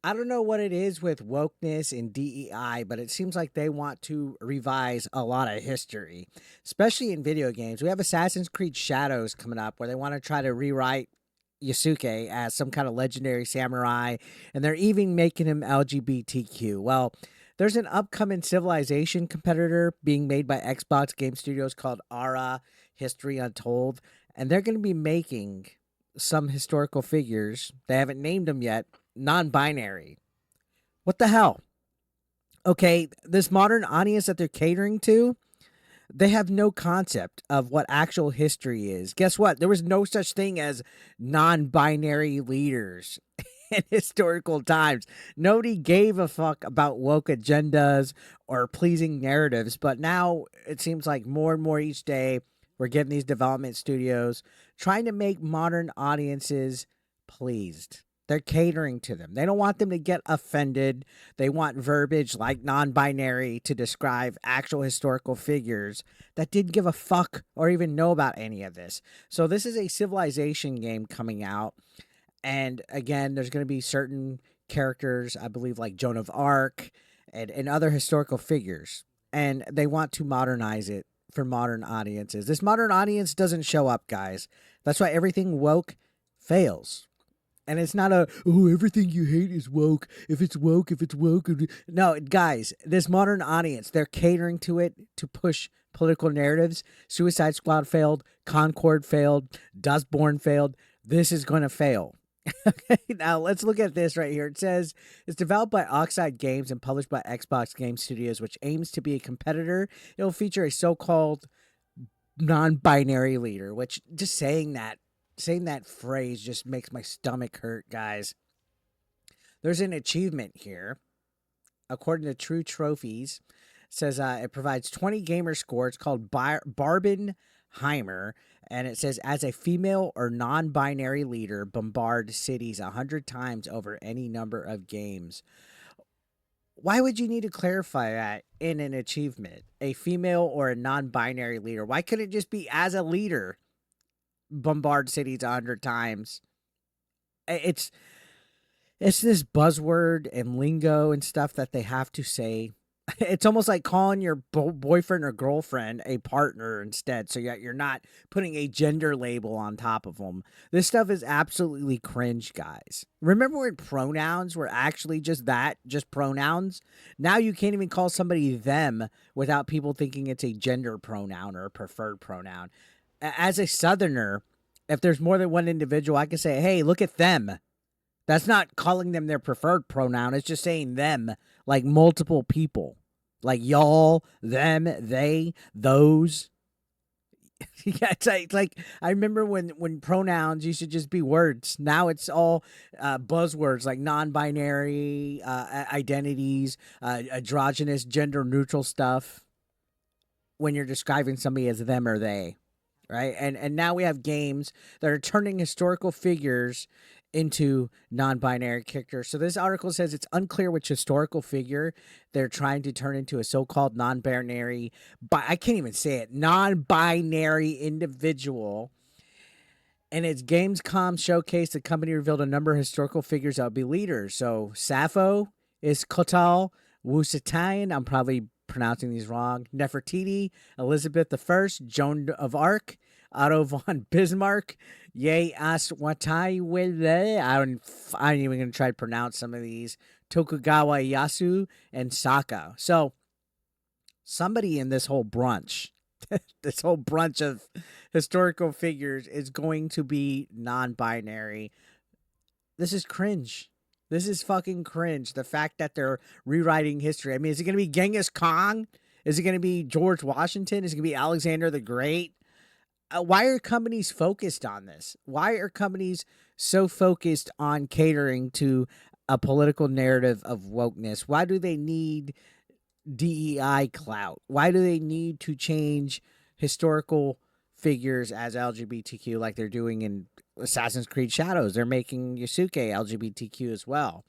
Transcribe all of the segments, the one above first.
I don't know what it is with wokeness and DEI, but it seems like they want to revise a lot of history, especially in video games. We have Assassin's Creed Shadows coming up where they want to try to rewrite Yasuke as some kind of legendary samurai, and they're even making him LGBTQ. Well, there's an upcoming Civilization competitor being made by Xbox Game Studios called Ara History Untold, and they're going to be making some historical figures. They haven't named them yet, non-binary. What the hell? Okay, this modern audience that they're catering to, they have no concept of what actual history is. Guess what? There was no such thing as non-binary leaders in historical times. Nobody gave a fuck about woke agendas or pleasing narratives, but now it seems like more and more each day we're getting these development studios trying to make modern audiences pleased. They're catering to them. They don't want them to get offended. They want verbiage like non binary to describe actual historical figures that didn't give a fuck or even know about any of this. So, this is a Civilization game coming out. And again, there's going to be certain characters, I believe, like Joan of Arc and other historical figures. And they want to modernize it for modern audiences. This modern audience doesn't show up, guys. That's why everything woke fails. And it's not a, oh, everything you hate is woke. If it's woke, if it's woke. No, guys, this modern audience, they're catering to it to push political narratives. Suicide Squad failed. Concord failed. Dustborn failed. This is going to fail. Okay, now let's look at this right here. It says it's developed by Oxide Games and published by Xbox Game Studios, which aims to be a competitor. It'll feature a so-called non-binary leader, which just saying that phrase just makes my stomach hurt, guys. There's an achievement here. According to True Trophies, it says it provides 20 gamer score. It's called Barbenheimer, and it says as a female or non-binary leader, bombard cities 100 times over any number of games. Why would you need to clarify that in an achievement? A female or a non-binary leader? Why couldn't it just be as a leader? Bombard cities 100 times. It's this buzzword and lingo and stuff that they have to say. It's almost like calling your boyfriend or girlfriend a partner instead, so you're not putting a gender label on top of them. This stuff is absolutely cringe, guys. Remember when pronouns were actually just that, just pronouns? Now you can't even call somebody them without people thinking it's a gender pronoun or a preferred pronoun. As a Southerner, if there's more than one individual, I can say, hey, look at them. That's not calling them their preferred pronoun. It's just saying them, like multiple people. Like y'all, them, they, those. Yeah, it's like I remember when pronouns used to just be words. Now it's all buzzwords like non-binary identities, androgynous, gender-neutral stuff when you're describing somebody as them or they. Right, and now we have games that are turning historical figures into non-binary characters. So this article says it's unclear which historical figure they're trying to turn into a so-called non-binary, but I can't even say it, non-binary individual. And its Gamescom showcase, the company revealed a number of historical figures that would be leaders. So Sappho, Itzcoatl, Zetian, I'm probably pronouncing these wrong, Nefertiti, Elizabeth I, Joan of Arc, Otto von Bismarck, Ye Aswataiwele, I'm even going to try to pronounce some of these, Tokugawa Ieyasu, and Saka. So somebody in this whole brunch, this whole brunch of historical figures is going to be non-binary. This is cringe. This is fucking cringe. The fact that they're rewriting history. I mean, is it going to be Genghis Khan? Is it going to be George Washington? Is it going to be Alexander the Great? Why are companies focused on this? Why are companies so focused on catering to a political narrative of wokeness? Why do they need DEI clout? Why do they need to change historical figures as LGBTQ like they're doing in Assassin's Creed Shadows? They're making Yasuke LGBTQ as well.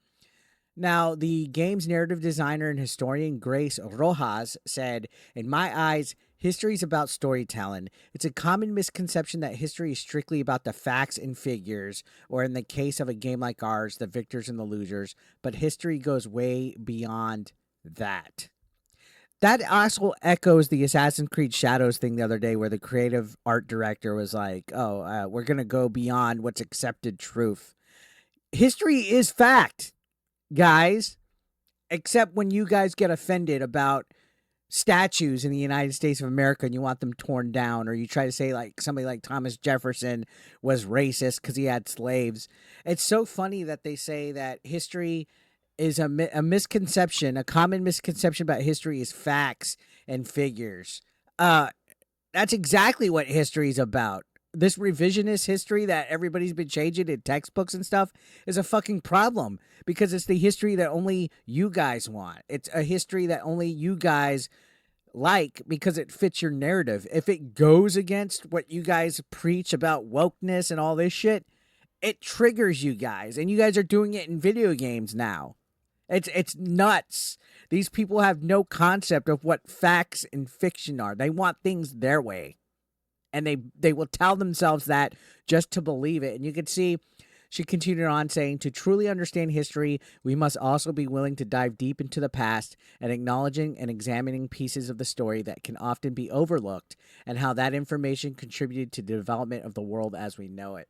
Now, the game's narrative designer and historian Grace Rojas said, in my eyes, History is about storytelling. It's a common misconception that history is strictly about the facts and figures, or in the case of a game like ours, the victors and the losers, but history goes way beyond that. That also echoes the Assassin's Creed Shadows thing the other day, where the creative art director was like, "Oh, we're gonna go beyond what's accepted truth. History is fact, guys. Except when you guys get offended about statues in the United States of America and you want them torn down, or you try to say like somebody like Thomas Jefferson was racist because he had slaves." It's so funny that they say that history is a misconception. A common misconception about history is facts and figures. Uh, that's exactly what history is about. This revisionist history that everybody's been changing in textbooks and stuff is a fucking problem, because it's the history that only you guys want. It's a history that only you guys like because it fits your narrative. If it goes against what you guys preach about wokeness and all this shit, it triggers you guys, and you guys are doing it in video games now. It's nuts. These people have no concept of what facts and fiction are. They want things their way, and they will tell themselves that just to believe it. And you can see she continued on saying, to truly understand history, we must also be willing to dive deep into the past and acknowledging and examining pieces of the story that can often be overlooked, and how that information contributed to the development of the world as we know it.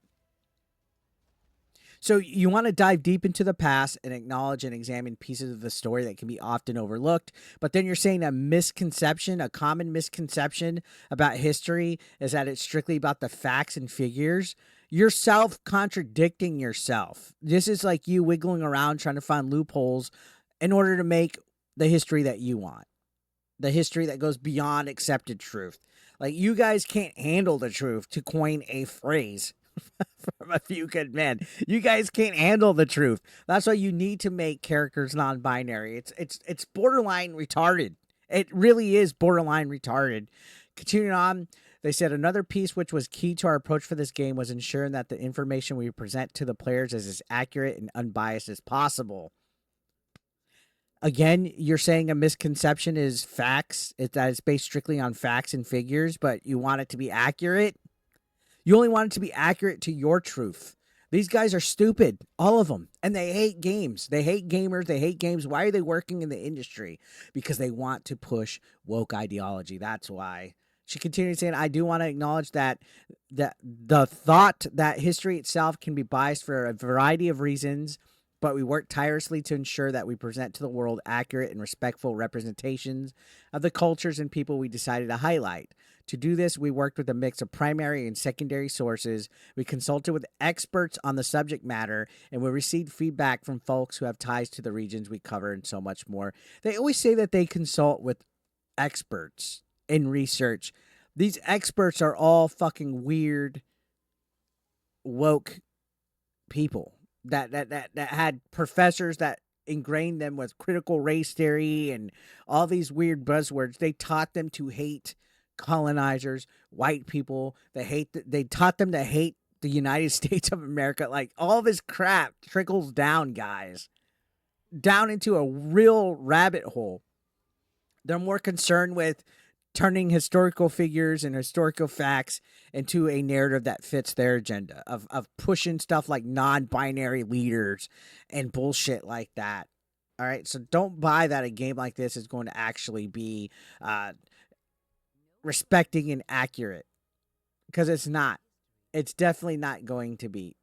So you want to dive deep into the past and acknowledge and examine pieces of the story that can be often overlooked. But then you're saying a misconception, a common misconception about history is that it's strictly about the facts and figures. You're self-contradicting yourself. This is like you wiggling around trying to find loopholes in order to make the history that you want. The history that goes beyond accepted truth. Like, you guys can't handle the truth, to coin a phrase from A Few Good Men. You guys can't handle the truth. That's why you need to make characters non-binary. It's borderline retarded. It really is borderline retarded. Continuing on, they said another piece which was key to our approach for this game was ensuring that the information we present to the players is as accurate and unbiased as possible. Again, you're saying a misconception is facts, that it's based strictly on facts and figures, but you want it to be accurate. You only want it to be accurate to your truth. These guys are stupid, all of them, and they hate games. They hate gamers. They hate games. Why are they working in the industry? Because they want to push woke ideology. That's why. She continued saying, I do want to acknowledge that the thought that history itself can be biased for a variety of reasons, but we work tirelessly to ensure that we present to the world accurate and respectful representations of the cultures and people we decided to highlight. To do this, we worked with a mix of primary and secondary sources. We consulted with experts on the subject matter, and we received feedback from folks who have ties to the regions we cover and so much more. They always say that they consult with experts in research. These experts are all fucking weird, woke people that had professors that ingrained them with critical race theory and all these weird buzzwords. They taught them to hate colonizers, white people. They taught them to hate the United States of America. Like, all this crap trickles down, guys, down into a real rabbit hole. They're more concerned with turning historical figures and historical facts into a narrative that fits their agenda of pushing stuff like non-binary leaders and bullshit like that. All right, so don't buy that a game like this is going to actually be respecting and accurate, because it's not. It's definitely not going to be.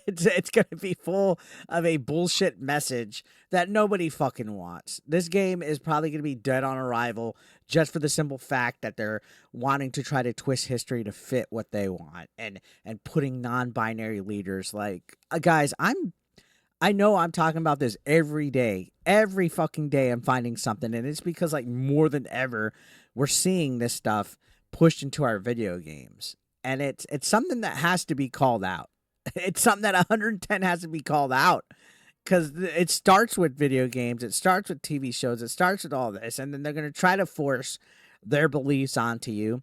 It's going to be full of a bullshit message that nobody fucking wants. This game is probably going to be dead on arrival just for the simple fact that they're wanting to try to twist history to fit what they want, and putting non-binary leaders like guys. I know I'm talking about this every day. Every fucking day I'm finding something, and it's because, like, more than ever we're seeing this stuff pushed into our video games, and it's something that has to be called out. It's something that 110 has to be called out, because it starts with video games, it starts with TV shows, it starts with all this, and then they're going to try to force their beliefs onto you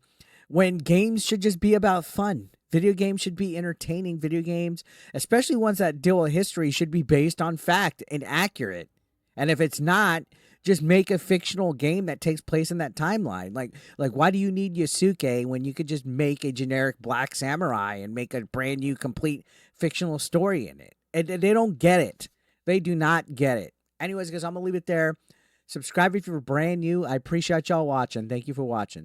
when games should just be about fun. Video games should be entertaining. Video games, especially ones that deal with history, should be based on fact and accurate. And if it's not, Just make a fictional game that takes place in that timeline. Like why do you need Yasuke when you could just make a generic black samurai and make a brand new complete fictional story in it? And they don't get it. They do not get it. Anyways, guys, I'm gonna leave it there. Subscribe if you're brand new. I appreciate y'all watching. Thank you for watching.